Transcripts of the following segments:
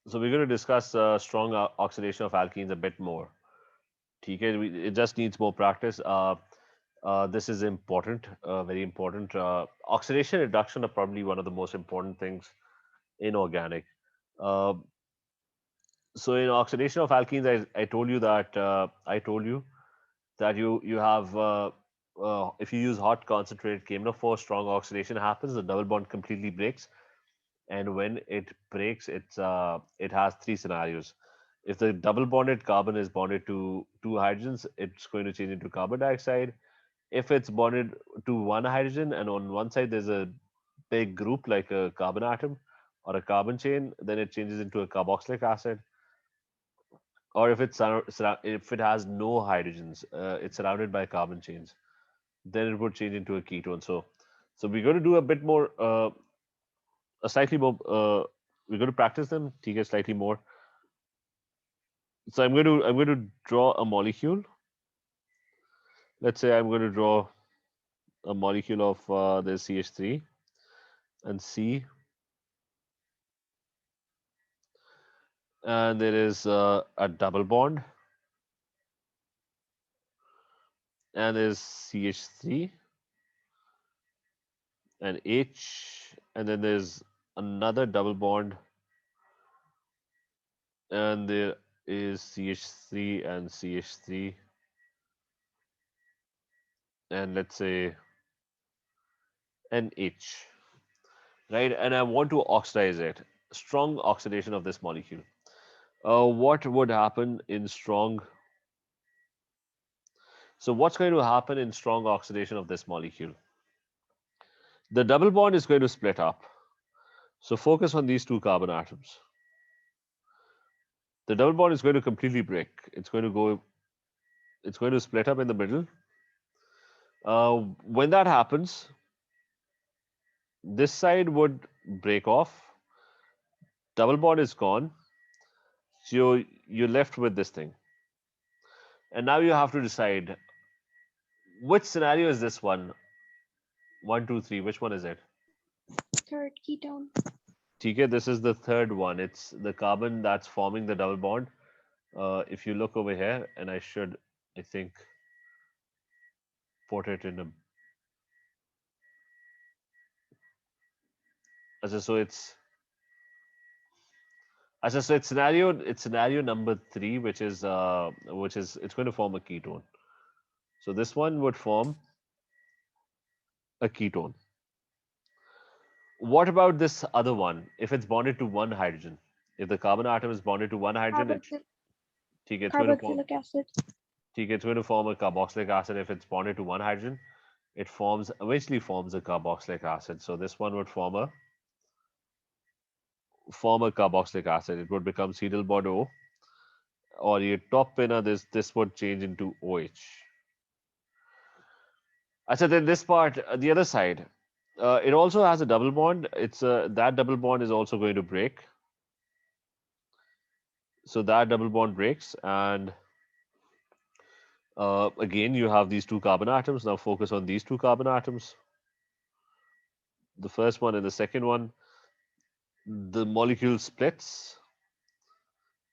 So we're going to discuss strong oxidation of alkenes a bit more. Okay, it just needs more practice. This is important, very important. Oxidation reduction are probably one of the most important things in organic. Uh, so in oxidation of alkenes, I told you that you have if you use hot concentrated KMnO4, strong oxidation happens. The double bond completely breaks, and when it breaks, it has three scenarios. If the double bonded carbon is bonded to two hydrogens, it's going to change into carbon dioxide. If it's bonded to one hydrogen and on one side there's a big group like a carbon atom or a carbon chain, then it changes into a carboxylic acid. Or if it has no hydrogens, it's surrounded by carbon chains, then it would change into a ketone. So we're going to do a bit more, a slightly more. We're going to practice them. TK slightly more. So I'm going to draw a molecule. Let's say I'm going to draw a molecule of the CH3 and C, and there is a double bond, and there's CH3 and H, and then there's another double bond, and there is CH3 and CH3, and let's say NH, right? And I want to oxidize it. Strong oxidation of this molecule. What would happen in strong? So what's going to happen in strong oxidation of this molecule? The double bond is going to split up. So focus on these two carbon atoms. The double bond is going to completely break. It's going to split up in the middle. When that happens, this side would break off. Double bond is gone. So you're left with this thing. And now you have to decide which scenario is this one? One, two, three. Which one is it? Third ketone. TK, this is the third one. It's the carbon that's forming the double bond. If you look over here, and I think, put it in a. So it's scenario number three, which is it's going to form a ketone. So this one would form a ketone. What about this other one? If it's bonded to one hydrogen, if the carbon atom is bonded to one hydrogen, Carboxyl it's going to form. carboxylic acid. It's going to form a carboxylic acid. If it's bonded to one hydrogen, it eventually forms a carboxylic acid. So this one would form a carboxylic acid. It would become cetyl bond O, or your top pinner, this would change into OH. So then this part, the other side, it also has a double bond. It's that double bond is also going to break. So that double bond breaks, and again you have these two carbon atoms. Now focus on these two carbon atoms, the first one and the second one. The molecule splits.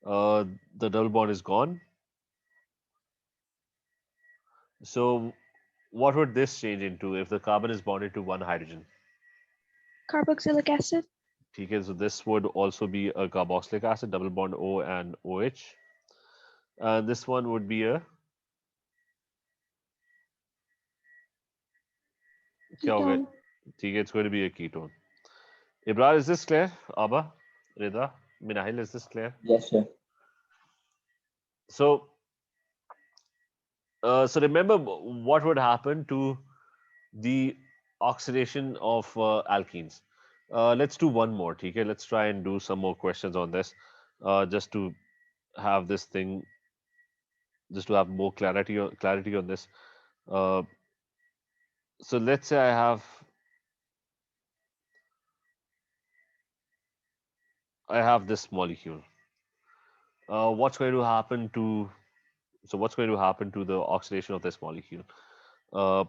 The double bond is gone. So what would this change into if the carbon is bonded to one hydrogen? Carboxylic acid. Okay, so this would also be a carboxylic acid, double bond O and OH. And this one would be a क्या हो गया? Ketone. ठीक है, it's going to be a ketone. Ibrar, is this clear? Abba, Rida, Minahil, is this clear? Yes, sir. So, so remember what would happen to the oxidation of alkenes. Let's do one more. Okay, let's try and do some more questions on this, just to have this thing, just to have more clarity on this. Uh, so let's say I have this molecule. What's going to happen to what's going to happen to the oxidation of this molecule? Uh,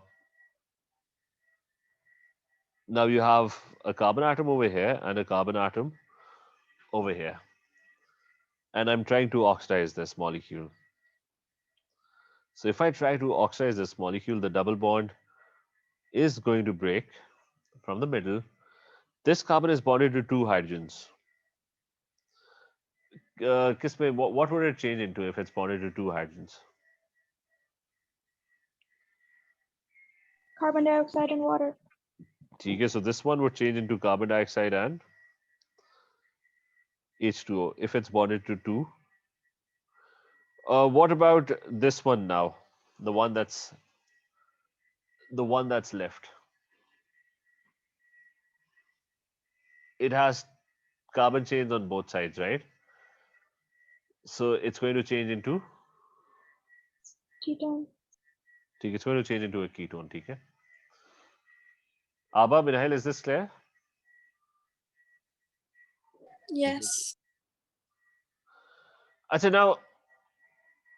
Now you have a carbon atom over here and a carbon atom over here. and I'm trying to oxidize this molecule. So if I try to oxidize this molecule, the double bond is going to break from the middle. This carbon is bonded to two hydrogens. Kisme, what would it change into if it's bonded to two hydrogens? Carbon dioxide and water. Okay, so this one would change into carbon dioxide and H2O if it's bonded to two. What about this one now? The one that's left. It has carbon chains on both sides, right? So it's going to change into Ketone. it's going to change into a ketone. Okay. Abba, Minahil, is this clear? Yes. Achha, now,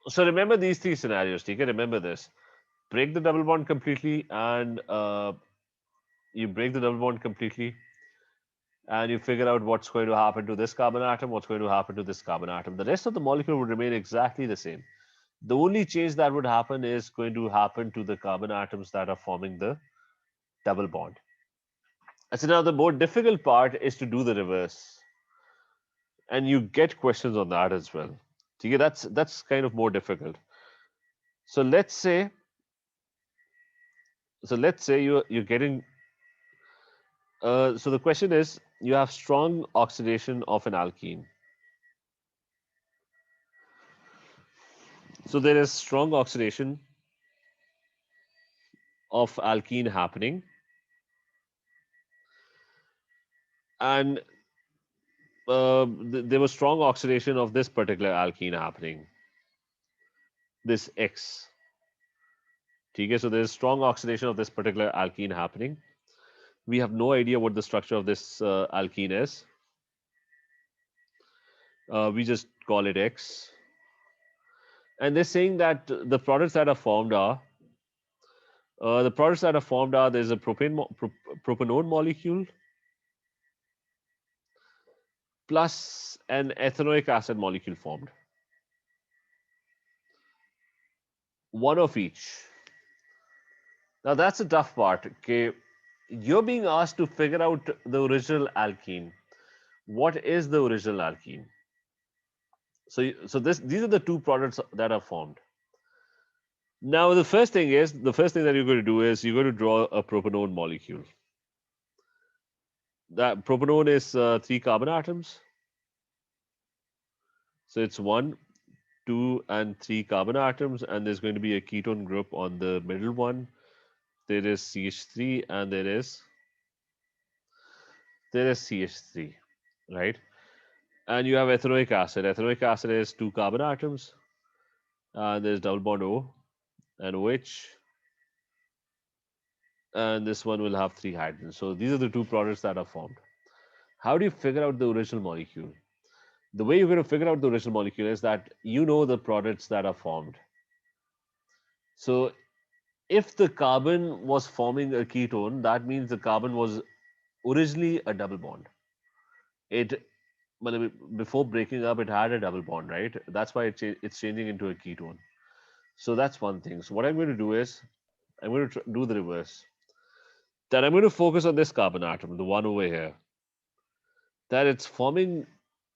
so remember these three scenarios. Okay, remember this: break the double bond completely, and you break the double bond completely, and you figure out what's going to happen to this carbon atom, what's going to happen to this carbon atom. The rest of the molecule would remain exactly the same. The only change that would happen is going to happen to the carbon atoms that are forming the double bond. So now the more difficult part is to do the reverse, and you get questions on that as well. Okay, that's kind of more difficult. So let's say you're getting. So the question is, you have strong oxidation of an alkene. So there is strong oxidation of alkene happening, and there was strong oxidation of this particular alkene happening. This X. Okay, so there is strong oxidation of this particular alkene happening. We have no idea what the structure of this alkene is. We just call it X. And they're saying that the products that are formed are there's a propanone molecule plus an ethanoic acid molecule formed. One of each. Now that's a tough part. Okay, you're being asked to figure out the original alkene. What is the original alkene? So these are the two products that are formed. Now the first thing that you're going to do is you're going to draw a propanone molecule. That propanone is 3 carbon atoms. So it's 1, 2, and 3 carbon atoms, and there's going to be a ketone group on the middle one. There is CH3 and there is CH3, right? And you have ethanoic acid. Ethanoic acid is 2 carbon atoms, and there's double bond O and OH, and this one will have 3 hydrogens. So these are the two products that are formed. How do you figure out the original molecule? The way you're going to figure out the original molecule is that you know the products that are formed. So if the carbon was forming a ketone, that means the carbon was originally a double bond. It before breaking up, it had a double bond, right? That's why it's changing into a ketone. So that's one thing. So what I'm going to do is I'm going to do the reverse. That I'm going to focus on this carbon atom, the one over here. That it's forming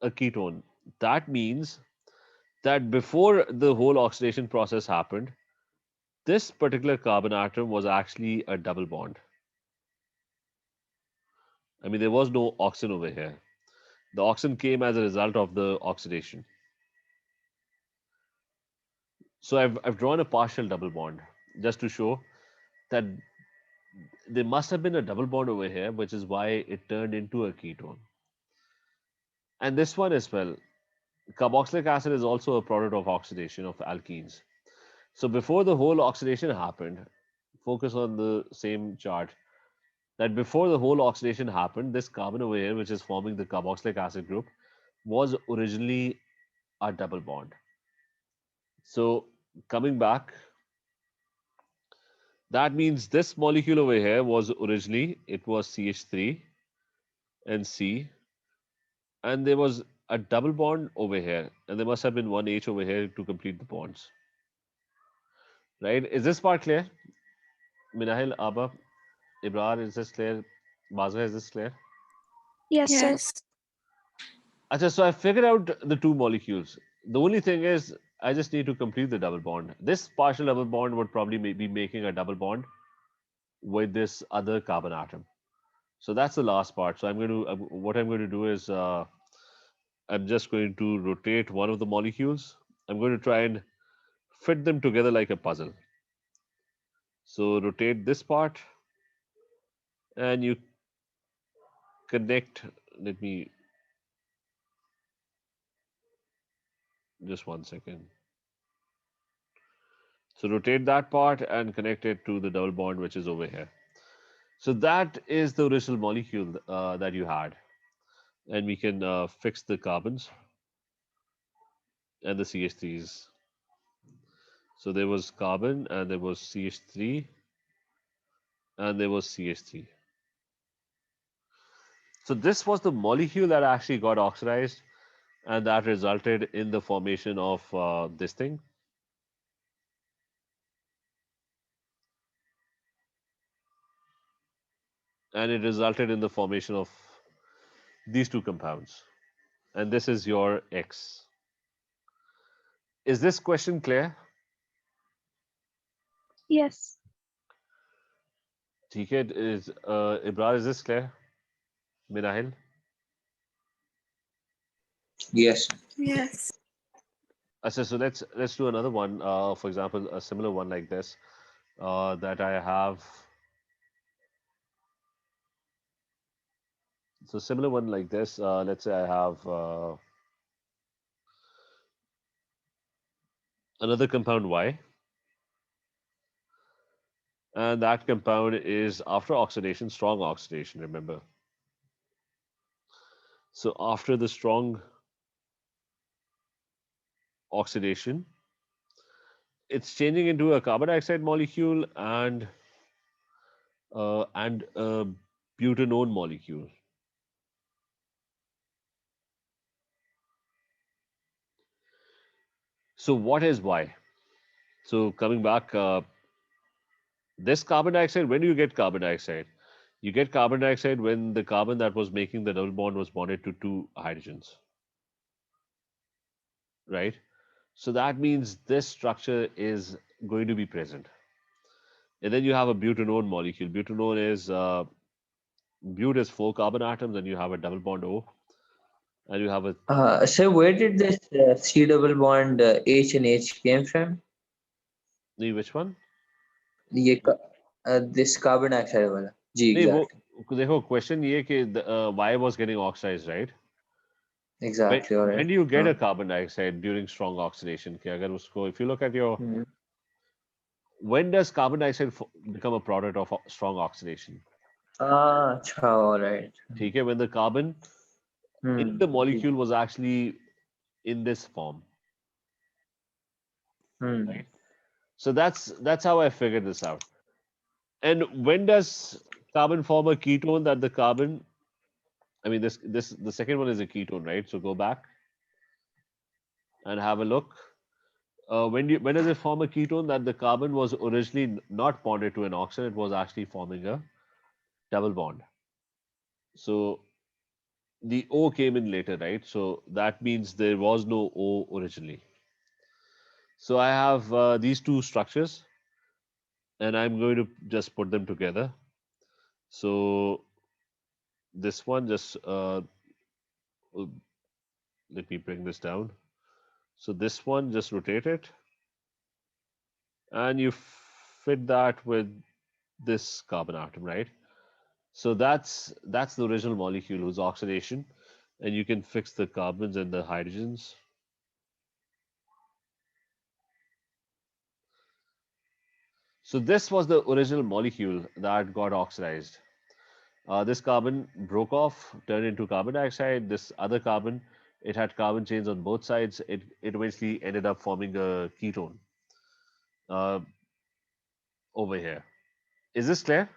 a ketone. That means that before the whole oxidation process happened, this particular carbon atom was actually a double bond. I mean, there was no oxygen over here. The oxygen came as a result of the oxidation. So I've drawn a partial double bond just to show that there must have been a double bond over here, which is why it turned into a ketone. And this one as well. Carboxylic acid is also a product of oxidation of alkenes. So before the whole oxidation happened, focus on the same chart, that before the whole oxidation happened, this carbon over here, which is forming the carboxylic acid group, was originally a double bond. So coming back, that means this molecule over here was originally, it was CH3 and C, and there was a double bond over here, and there must have been one H over here to complete the bonds. Right? Is this part clear? Minahil, Abba, Ibrar, is this clear? Bazra, is this clear? Yes, sir. Yes. Achha, so I figured out the two molecules. The only thing is, I just need to complete the double bond. This partial double bond would probably be making a double bond with this other carbon atom. So that's the last part. So I'm going to, what I'm going to do is, I'm just going to rotate one of the molecules. I'm going to try and fit them together like a puzzle. So rotate this part and you connect. Let me just 1 second. So rotate that part and connect it to the double bond which is over here. So that is the original molecule that you had. And we can fix the carbons and the CH3s. So there was carbon and there was CH3 and there was CH3. So this was the molecule that actually got oxidized and that resulted in the formation of this thing. And it resulted in the formation of these two compounds. And this is your X. Is this question clear? Yes. ठीक है, is Ibrar, is this clear? Minahil? Yes. Yes. So let's do another one. For example, a similar one like this that I have. So similar one like this. Let's say I have another compound Y, and that compound is after oxidation, strong oxidation. Remember. So after the strong oxidation, it's changing into a carbon dioxide molecule and a butanone molecule. So what is Y? So coming back, this carbon dioxide, when do you get carbon dioxide? You get carbon dioxide when the carbon that was making the double bond was bonded to two hydrogens, right? So that means this structure is going to be present. And then you have a butanone molecule. Butanone is, but is 4 carbon atoms, and you have a double bond O, and you have a, So where did this C double bond H and H came from? which one? ये this carbon dioxide वाला. जी, नहीं वो exactly. देखो question ये कि Y was getting oxidized, right? When, Exactly, all when right. do you get a carbon dioxide during strong oxidation? कि अगर उसको, if you look at your, Hmm. when does carbon dioxide become a product of strong oxidation? अच्छा, all right. ठीक है, when the carbon in the ji. molecule was actually in this form, Hmm. right? So that's how I figured this out. And when does carbon form a ketone? That the carbon, I mean, this the second one is a ketone, right? So go back and have a look. When does it form a ketone? That the carbon was originally not bonded to an oxygen; it was actually forming a double bond. So the O came in later, right? So that means there was no O originally. So I have these two structures, and I'm going to just put them together. So this one just uh, let me bring this down. So this one just rotate it, and you fit that with this carbon atom, right? So that's the original molecule whose oxidation, and you can fix the carbons and the hydrogens. So this was the original molecule that got oxidized. This carbon broke off, turned into carbon dioxide. This other carbon, it had carbon chains on both sides. It eventually ended up forming a ketone uh, over here. Is this clear?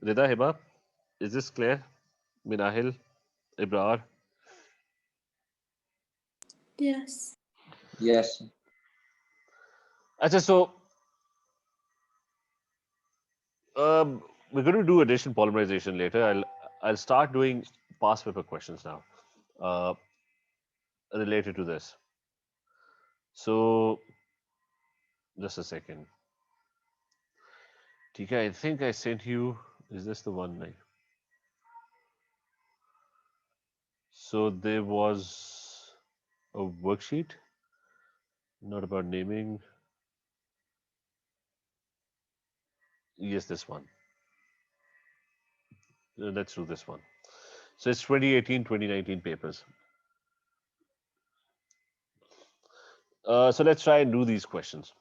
Rida, Hiba, is this clear? Minahil, Ibrar. Yes. Yes. Achha, so we're going to do addition polymerization later. I'll start doing past paper questions now uh, related to this. So just a second. Tika, I think I sent you. Is this the one? So there was a worksheet, not about naming. Yes, this one. Let's do this one. So it's 2018, 2019 papers. So let's try and do these questions.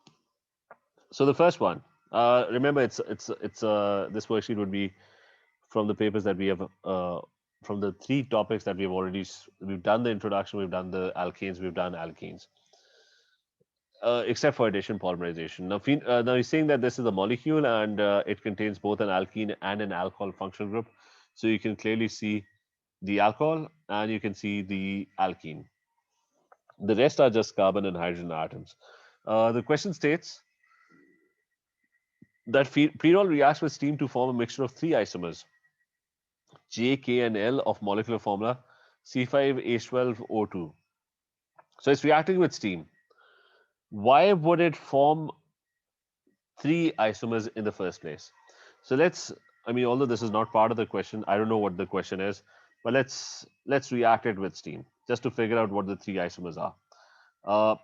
So the first one, remember, it's this worksheet would be from the papers that we have, from the three topics that we've we've done the introduction, we've done the alkanes, we've done alkenes, except for addition polymerization. Now he's saying that this is a molecule and it contains both an alkene and an alcohol functional group. So you can clearly see the alcohol and you can see the alkene. The rest are just carbon and hydrogen atoms. The question states that phenol reacts with steam to form a mixture of three isomers, J, K, and L of molecular formula C5H12O2. So it's reacting with steam. Why would it form three isomers in the first place? So I mean, although this is not part of the question, I don't know what the question is, but let's react it with steam just to figure out what the three isomers are. Uh,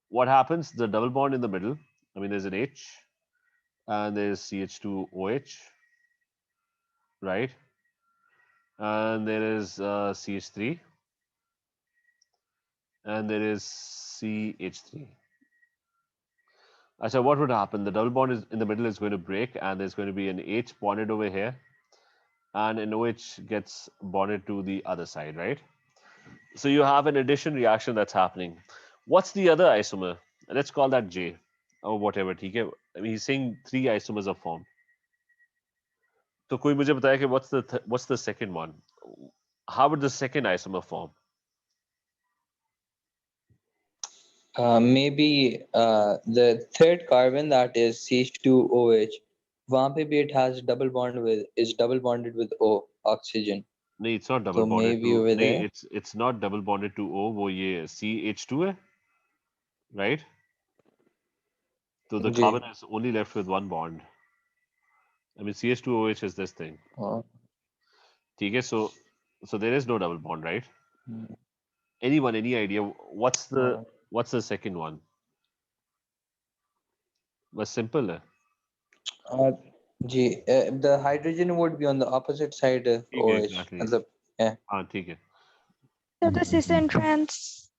what happens? The double bond in the middle. I mean, there's an H and there's CH2OH, right? And there is CH3 and there is CH3. So what would happen? The double bond is in the middle is going to break and there's going to be an H bonded over here and an OH gets bonded to the other side, right? So you have an addition reaction that's happening. What's the other isomer? Let's call that J or whatever. ठीक है? I mean, he's saying three isomers are formed. तो कोई मुझे बताया कि what's the second one? How would the second isomer form? Maybe the third carbon, that is CH2OH, वहाँ पे भी it has double bonded with O, oxygen. No, it's not double So bonded maybe to. over No, there. it's not double bonded to O. वो ये CH2 है, right? So the ji. carbon is only left with one bond. I mean, CH2OH is this thing. Oh. ठीक है? So there is no double bond, right? Hmm. Anyone, any idea? Oh. What's the second one? बस simple है. Uh, ji, the hydrogen would be on the opposite side of ठीक है, OH. exactly. मतलब, yeah. हाँ, ठीक है. So the cis and trans.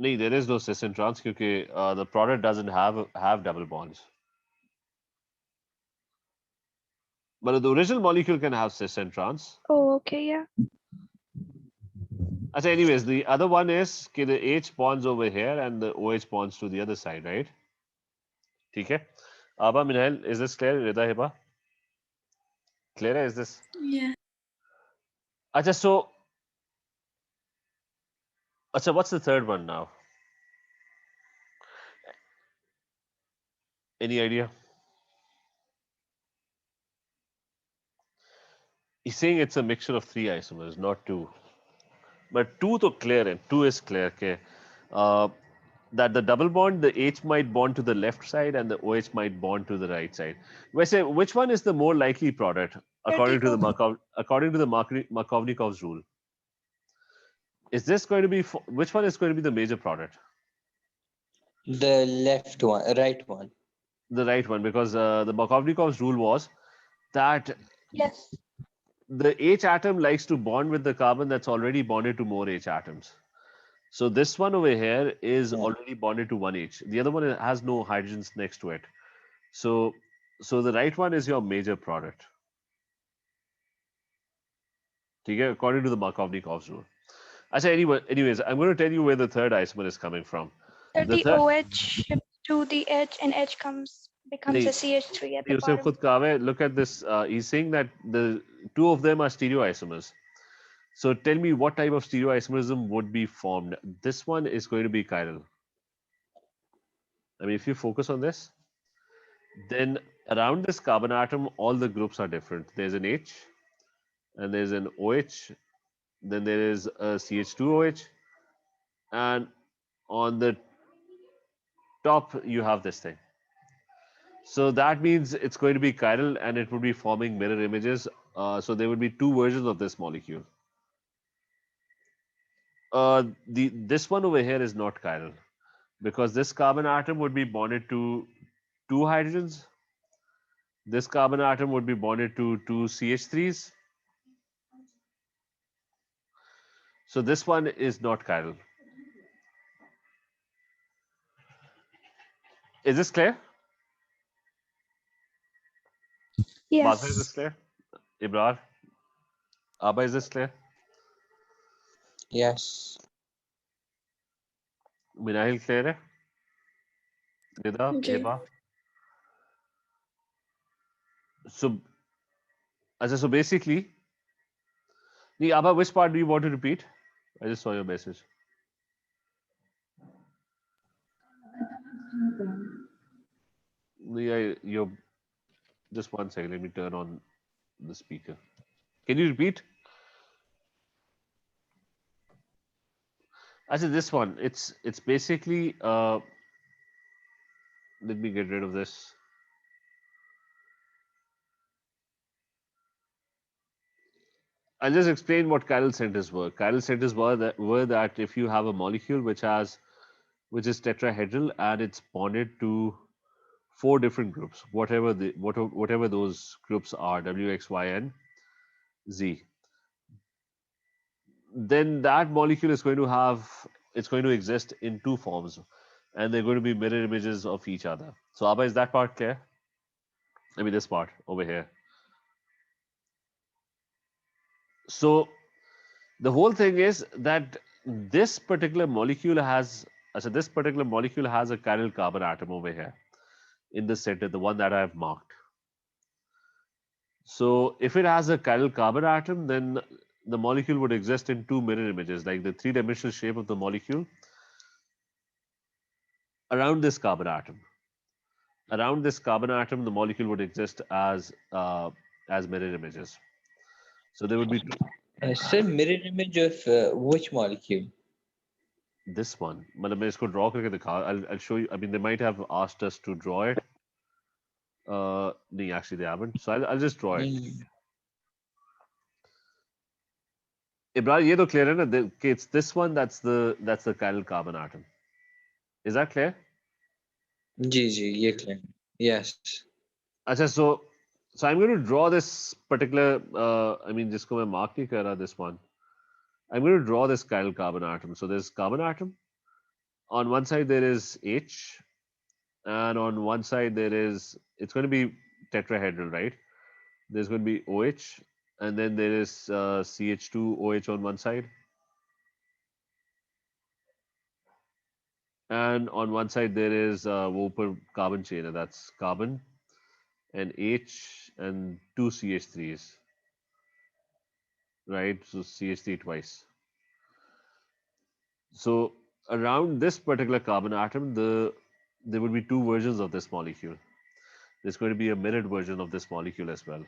नहीं, there is no cis and trans क्योंकि the product doesn't have double bonds. But the original molecule can have cis and trans. Oh, okay, yeah. So anyways, the other one is कि the H bonds over here and the OH bonds to the other side, right? ठीक है? Abba, Minhail, is this clear? Rida, Hiba? Clear? Is this? Yeah. Acha, what's the third one now? Any idea? He's saying it's a mixture of three isomers, not two. But two to clear and two is clear. Okay? That the double bond, the H might bond to the left side and the OH might bond to the right side. Which one is the more likely product according to the Markovnikov's rule? Is this going to be which one is going to be the major product? The left one, right one. The right one, because the Markovnikov's rule was that Yes. the H atom likes to bond with the carbon that's already bonded to more H atoms. So this one over here is Yeah. already bonded to one H. The other one has no hydrogens next to it. So the right one is your major product. Okay, according to the Markovnikov's rule. Anyways, I'm going to tell you where the third isomer is coming from. So The the third, OH shifts to the H and H becomes a CH3 at the उसने bottom. खुद कहा है, look at this. He's saying that the two of them are stereoisomers. So tell me what type of stereoisomerism would be formed. This one is going to be chiral. I mean, if you focus on this, then around this carbon atom, all the groups are different. There's an H, and there's an OH, then there is a CH2OH, and on the top you have this thing. So that means it's going to be chiral and it would be forming mirror images. So there would be two versions of this molecule. This one over here is not chiral because this carbon atom would be bonded to two hydrogens. This carbon atom would be bonded to two CH3s. So this one is not chiral. Is this clear? Basma, is this Yes. clear? Ibrar? Abba, is this clear? Yes. Minahil, clear है? Nida, ji. Eba? So, so basically, Abba, which part do you want to repeat? I just saw your message. You're just one second. Let me turn on the speaker. Can you repeat? I said this one. It's basically. Let me get rid of this. I'll just explain what chiral centers were. Chiral centers were that if you have a molecule which is tetrahedral and it's bonded to four different groups, whatever those groups are, W, X, Y, and Z, then that molecule is going to it's going to exist in two forms, and they're going to be mirror images of each other. So, Abba, is that part clear? I mean, this part over here. So, the whole thing is that this particular molecule has, this particular molecule has a chiral carbon atom over here in the center, the one that I have marked. So, if it has a chiral carbon atom, then the molecule would exist in two mirror images, like the three-dimensional shape of the molecule around this carbon atom. Around this carbon atom, the molecule would exist as mirror images. So there would be two. Sir, mirror image of which molecule? This one. मतलब मैं इसको draw करके दिखा. I'll show you. I mean, they might have asked us to draw it. No, actually they haven't. So I'll just draw it. Mm. Ibrahim, ये तो clear है ना? कि it's this one that's the chiral carbon atom. Is that clear? जी, ये clear. Yes. अच्छा, so I'm going to draw this particular. I mean, जिसको मैं mark नहीं कर रहा, this one. I'm going to draw this chiral carbon atom. So there's carbon atom. On one side there is H, and on one side there is, it's going to be tetrahedral, right? There's going to be OH, and then there is CH2OH on one side, and on one side there is वो ऊपर carbon chain है, that's carbon and H and two CH3s, right? So CH3 twice. So around this particular carbon atom, there would be two versions of this molecule. There's going to be a mirrored version of this molecule as well.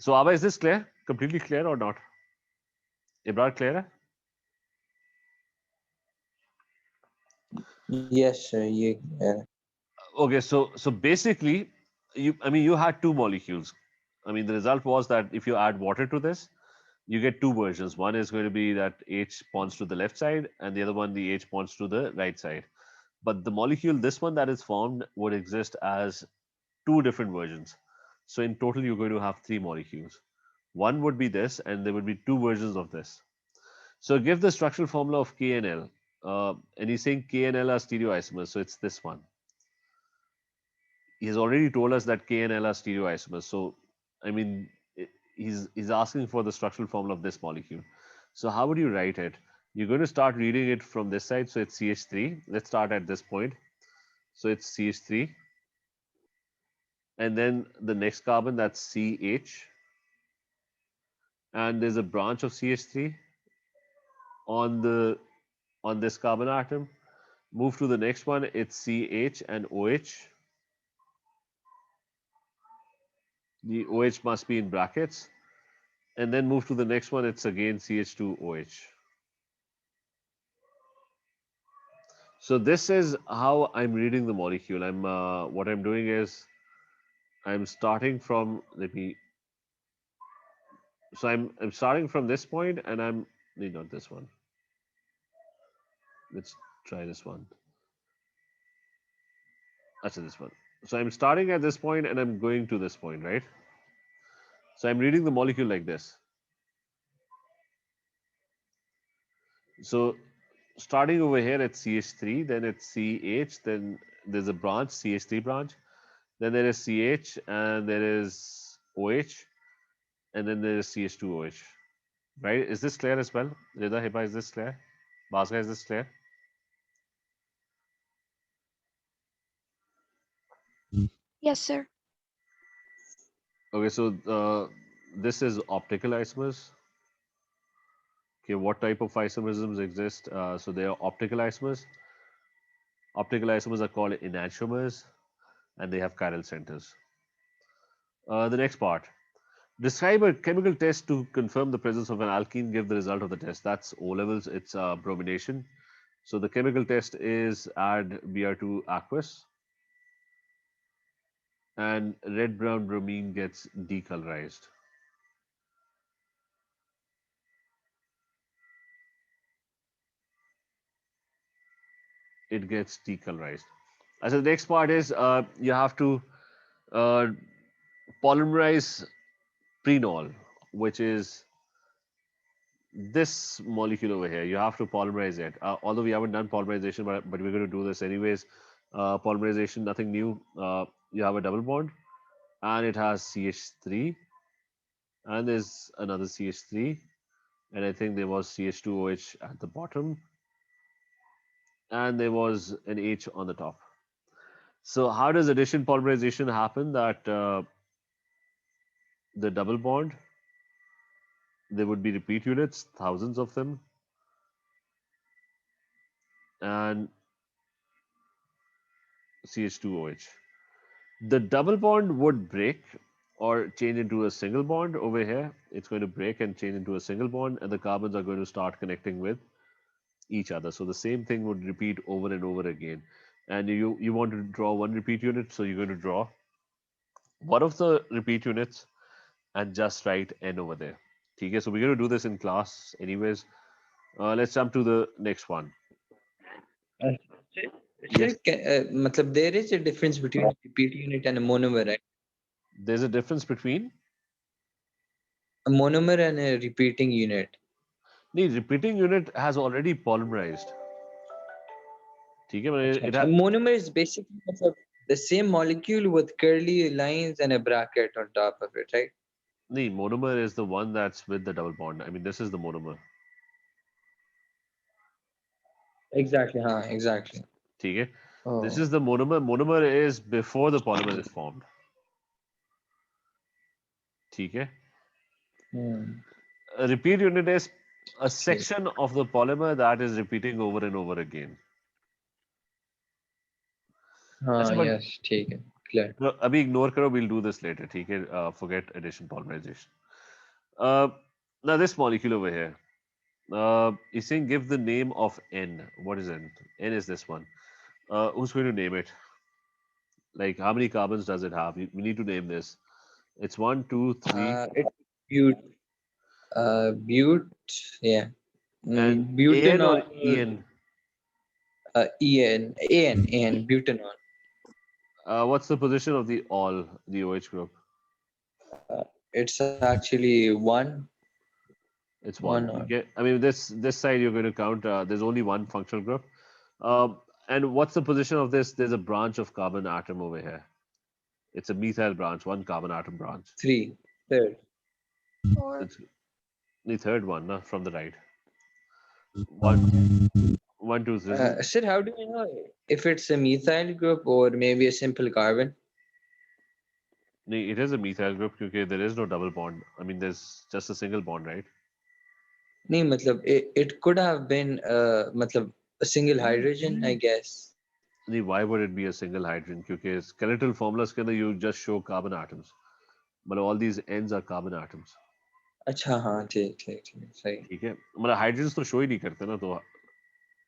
So Abba, is this clear? Completely clear or not? Ibrar, clear hai? Yes, sir, ये clear. Okay, so basically, you had two molecules. I mean, the result was that if you add water to this, you get two versions. One is going to be that H bonds to the left side, and the other one, the H bonds to the right side. But the molecule, this one that is formed, would exist as two different versions. So in total, you're going to have three molecules. One would be this, and there would be two versions of this. So give the structural formula of K and L. And he's saying K and L are stereoisomers, so it's this one. He's already told us that K and L are stereoisomers. So, I mean, he's asking for the structural formula of this molecule. So how would you write it? You're going to start reading it from this side. So it's CH3. Let's start at this point. So it's CH3. And then the next carbon, that's CH. and there's a branch of CH3 on the on this carbon atom. Move to the next one, it's CH and OH. The OH must be in brackets. And then move to the next one, it's again CH2OH. So this is how I'm reading the molecule. What I'm doing is I'm starting from I'm starting from this point, and not this one. Let's try this one. That's this one. So I'm starting at this point and I'm going to this point, right? So I'm reading the molecule like this. So starting over here at CH3, then it's CH, then there's a branch, CH3 branch, then there is CH, and there is OH, and then there is CH2OH. Right? Is this clear as well? Rida, Hiba, is this clear? Bhaskar, is this clear? Yes, sir. Okay, so this is optical isomers. Okay, what type of isomerisms exist? So they are optical isomers. Optical isomers are called enantiomers, and they have chiral centers. The next part. Describe a chemical test to confirm the presence of an alkene. Give the result of the test. That's O levels. It's bromination. So the chemical test is add Br2 aqueous, and red brown bromine gets decolorized. It gets decolorized. So the next part is you have to uh, polymerize prenol, which is this molecule over here. You have to polymerize it. Although we haven't done polymerization, but we're going to do this anyways. Polymerization, nothing new. You have a double bond, and it has CH3, and there's another CH3, and I think there was CH2OH at the bottom, and there was an H on the top. So how does addition polymerization happen? That the double bond, there would be repeat units, thousands of them, and CH2OH. The double bond would break or change into a single bond over here. It's going to break and change into a single bond, and the carbons are going to start connecting with each other. So the same thing would repeat over and over again. And you want to draw one repeat unit, so you're going to draw one of the repeat units and just write n over there. Okay, so we're going to do this in class anyways. Let's jump to the next one. Uh, Yes, matlab, there is a difference between a repeat unit and a monomer, right? there's a difference between A monomer and a repeating unit. the repeating unit has already polymerized. ठीक है, Acha, it acha. A monomer is basically matlab, the same molecule with curly lines and a bracket on top of it, right? the monomer is the one that's with the double bond. I mean, this is the monomer. Exactly, exactly. ठीक है, this Oh. is the monomer. Monomer is before the polymer is formed. ठीक है, Hmm. a repeat unit is a Okay. section of the polymer that is repeating over and over again. अच्छा, but Yes, ठीक है. Clear. no, अभी ignore करो. We'll do this later. ठीक है, forget addition polymerization. Uh, Now this molecule over here. Is saying give the name of N. What is N? N is this one. Who's going to name it? Like how many carbons does it have? We need to name this. It's 1, 2, 3, It's but, but, yeah. and AN Butanol, or EN. AN, butanol. What's the position of the OH group? It's actually It's one one. or Okay. I mean, this side you're going to count. There's only one functional group. Um, and what's the position of this? There's a branch of carbon atom over here. It's a methyl branch, one carbon atom branch. three, third. Four. It's the third one, from the right. One, one, two. This is Sir, how do you know if it's a methyl group or maybe a simple carbon? No, it is a methyl group because there is no double bond. I mean, there's just a single bond, right? नहीं मतलब it could have been मतलब a single hydrogen, I guess. No, why would it be a single hydrogen? Because skeletal formulas के अंदर you just show carbon atoms. But all these ends are carbon atoms. अच्छा हाँ ठीक ठीक ठीक सही. ठीक है मतलब हाइड्रोजन तो शो ही नहीं करते ना तो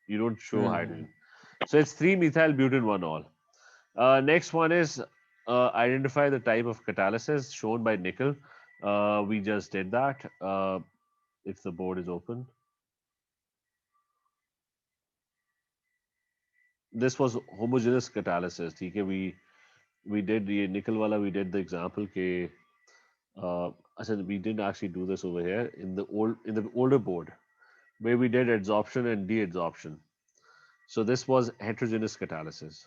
you don't show hmm. hydrogen. So it's 3 methyl butane 1 all. Next one is identify the type of catalysis shown by nickel. We just did that. If the board is open, this was homogeneous catalysis. ठीक है we did ये nickel वाला we did the example के I said we didn't actually do this over here in the older board where we did adsorption and deadsorption. So this was heterogeneous catalysis.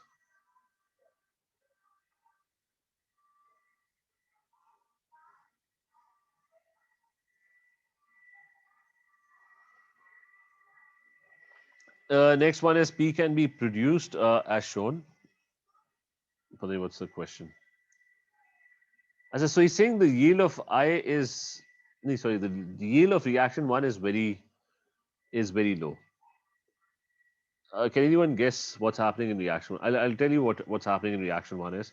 Next one is P can be produced as shown. Padre, what's the question? So he's saying the yield of I is no, sorry, the yield of reaction one is very low. Can anyone guess what's happening in reaction? I'll tell you what's happening in reaction one is.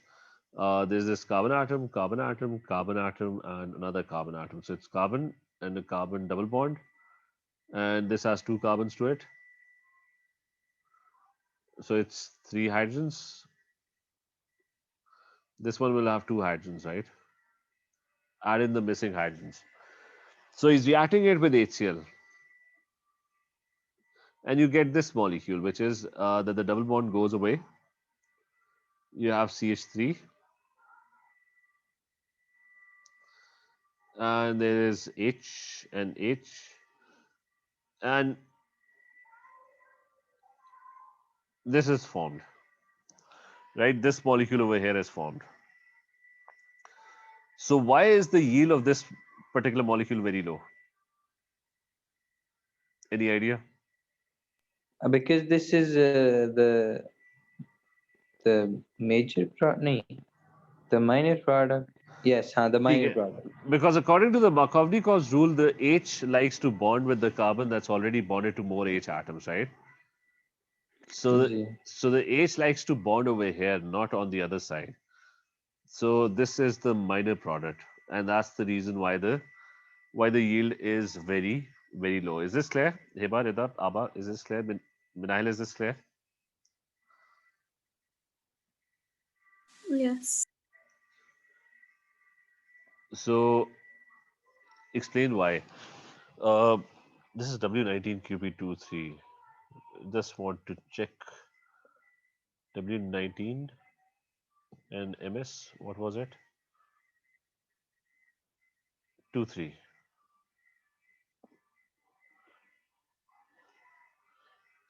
There's this carbon atom, carbon atom, carbon atom, and another carbon atom. So it's carbon and a carbon double bond, and this has 2 carbons to it. So it's 3 hydrogens. This one will have 2 hydrogens, right? Add in the missing hydrogens. So he's reacting it with HCl. And you get this molecule, which is that the double bond goes away. You have CH3. And there is H and H. And this is formed. Right? This molecule over here is formed. So why is the yield of this particular molecule very low? Any idea? Because this is the major product, nahi, the minor product. Yes, हाँ, the minor product. Because according to the Markovnikov's rule, the H likes to bond with the carbon that's already bonded to more H atoms, right? Ji. So the H likes to bond over here, not on the other side. So this is the minor product, and that's the reason why the yield is very low. Is this clear? Heba, Rida, Abba, is this clear? Minail, is this clear? Yes. So explain why. Uh, this is W19QP23. Just want to check W19 and MS. What was it? 23.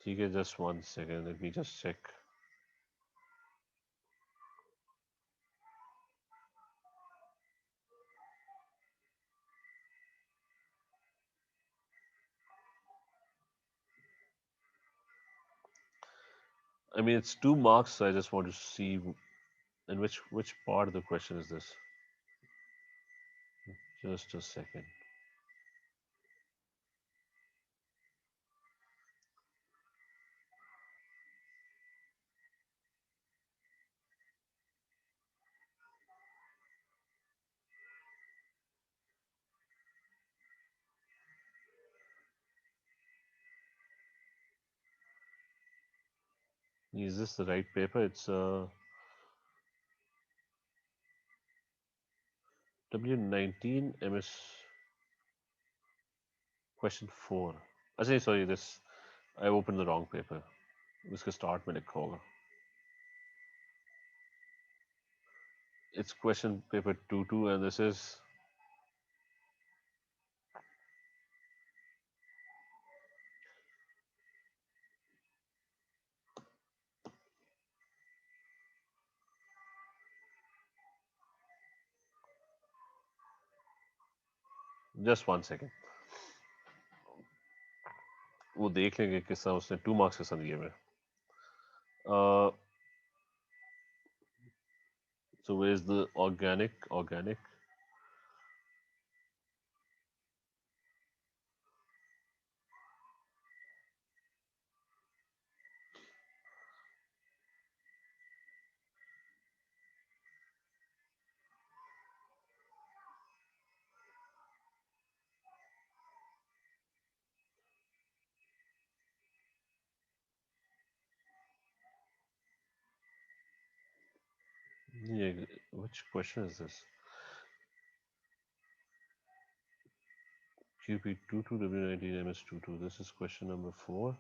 Okay, just 1 second. Let me just check. I mean, it's 2 marks, so I just want to see in which part of the question is this. Just a second. Is this the right paper? It's W19 MS question 4. अच्छा sorry, this I opened the wrong paper. इसके start में लिखा होगा. It's question paper 2 and this is just 1 second. वो देख लेंगे किस तरह उसने 2 marks के साथ दिए हुए. So where's the organic? Organic. Yeah, which question is this? QP22 W19 MS22. This is question number 4.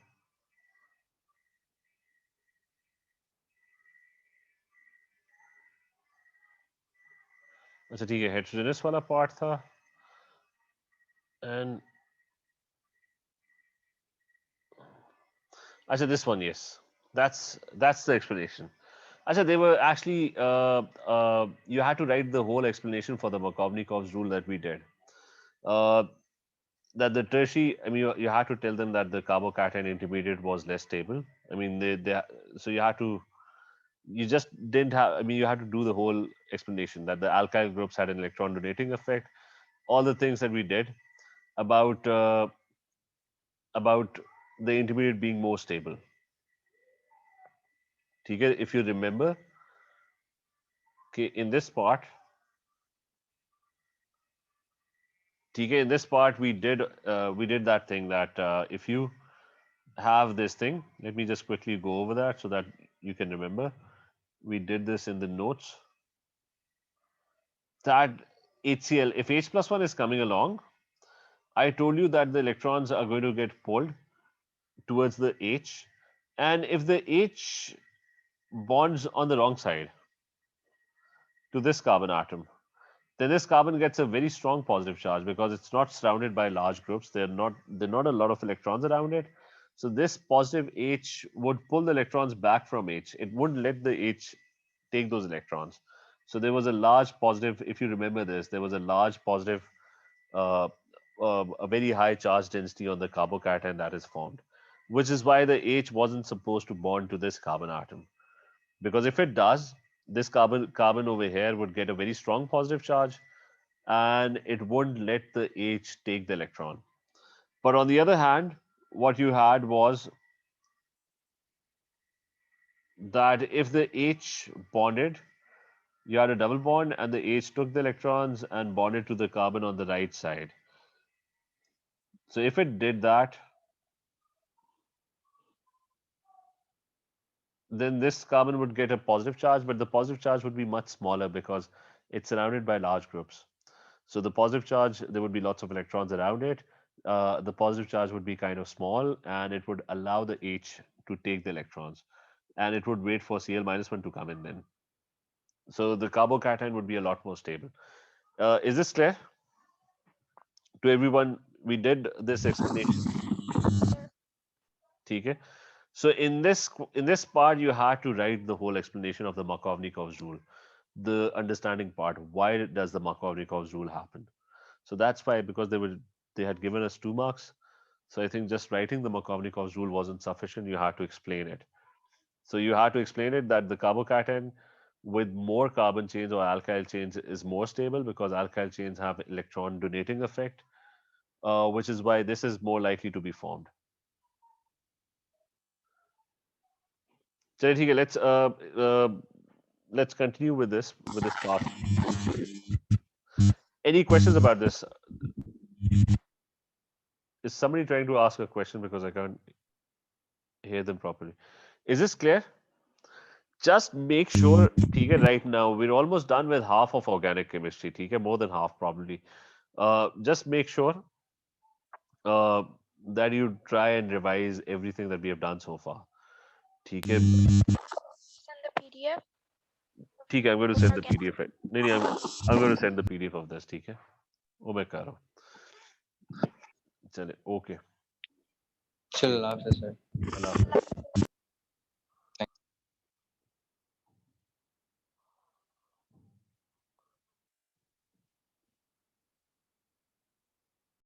अच्छा ठीक है, heterogeneous वाला part था, and अच्छा this one, yes, that's the explanation. Acha, they were actually you had to write the whole explanation for the Markovnikov's rule that we did. Uh, that the tertiary, I mean, you had to tell them that the carbocation intermediate was less stable. I mean, so you had to, you just didn't have, I mean, you had to do the whole explanation that the alkyl groups had an electron donating effect, all the things that we did about about the intermediate being more stable. Okay, if you remember, okay, in this part, okay, in this part we did that thing that if you have this thing, let me just quickly go over that so that you can remember. We did this in the notes. That HCl, if H plus 1 is coming along, I told you that the electrons are going to get pulled towards the H, and if the H bonds on the wrong side to this carbon atom, then this carbon gets a very strong positive charge because it's not surrounded by large groups. There are not a lot of electrons around it. So this positive H would pull the electrons back from H. It wouldn't let the H take those electrons. So there was a large positive, if you remember this, there was a large positive, uh, a very high charge density on the carbocation that is formed, which is why the H wasn't supposed to bond to this carbon atom. Because if it does, this carbon over here would get a very strong positive charge, and it wouldn't let the H take the electron. But on the other hand, what you had was that if the H bonded, you had a double bond, and the H took the electrons and bonded to the carbon on the right side. So if it did that, then this carbon would get a positive charge, but the positive charge would be much smaller because it's surrounded by large groups. So the positive charge, there would be lots of electrons around it. The positive charge would be kind of small, and it would allow the H to take the electrons, and it would wait for Cl minus 1 to come in then. So the carbocation would be a lot more stable. Is this clear to everyone? We did this explanation. Okay. So in this part, you had to write the whole explanation of the Markovnikov's rule, the understanding part. Why does the Markovnikov's rule happen? So that's why, because they had given us 2 marks. So I think just writing the Markovnikov's rule wasn't sufficient. You had to explain it. So you had to explain it that the carbocation with more carbon chains or alkyl chains is more stable because alkyl chains have electron donating effect, which is why this is more likely to be formed. So let's continue with this part. Any questions about this? Is somebody trying to ask a question because I can't hear them properly? Is this clear? Just make sure, right now we're almost done with half of organic chemistry, more than half probably. Just make sure uh, that you try and revise everything that we have done so far. Okay, Send the PDF. I'm going to send the PDF. No, no, I'm going to send the PDF of this. Okay, oh my god, okay. Chill, sir. Allah Hafiz.